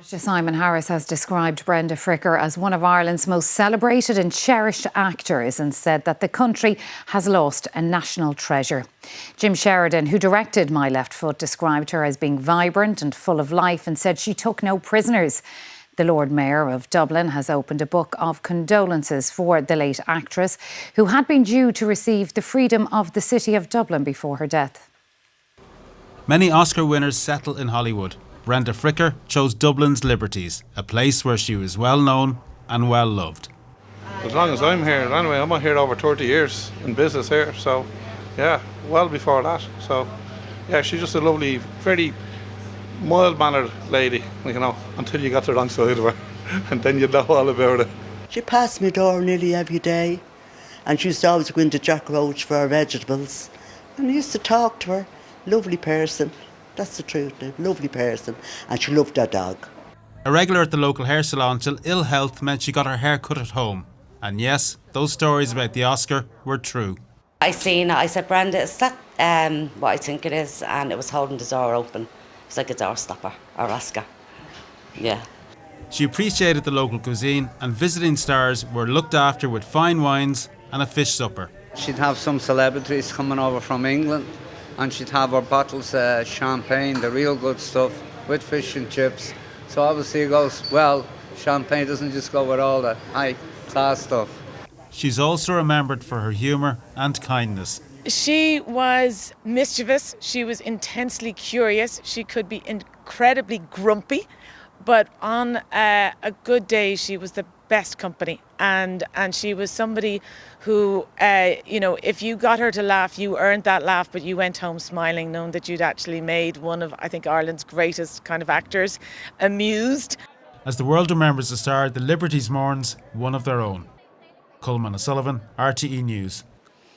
Simon Harris has described Brenda Fricker as one of Ireland's most celebrated and cherished actors and said that the country has lost a national treasure. Jim Sheridan, who directed My Left Foot, described her as being vibrant and full of life and said she took no prisoners. The Lord Mayor of Dublin has opened a book of condolences for the late actress, who had been due to receive the freedom of the city of Dublin before her death. Many Oscar winners settle in Hollywood. Brenda Fricker chose Dublin's Liberties, a place where she was well known and well loved. As long as I'm here, anyway, I'm here over 30 years in business here, so yeah, well before that. So yeah, she's just a lovely, very mild-mannered lady, you know, until you got the wrong side of her, and then you know all about it. She passed my door nearly every day, and she used to always go into Jack Roach for her vegetables, and I used to talk to her. Lovely person. That's the truth, a lovely person, and she loved her dog. A regular at the local hair salon till ill health meant she got her hair cut at home. And yes, those stories about the Oscar were true. I seen it, I said, Brenda, is that what I think it is? And it was holding the door open. It's like a door stopper, or Oscar. Yeah. She appreciated the local cuisine, and visiting stars were looked after with fine wines and a fish supper. She'd have some celebrities coming over from England, and she'd have her bottles of champagne, the real good stuff, with fish and chips. So obviously it goes, well, champagne doesn't just go with all the high-class stuff. She's also remembered for her humour and kindness. She was mischievous, she was intensely curious, she could be incredibly grumpy, but on a good day she was the best company, and she was somebody who, you know, if you got her to laugh, you earned that laugh, but you went home smiling, knowing that you'd actually made one of, I think, Ireland's greatest kind of actors amused. As the world remembers the star, the Liberties mourns one of their own. Colman O'Sullivan, RTE News.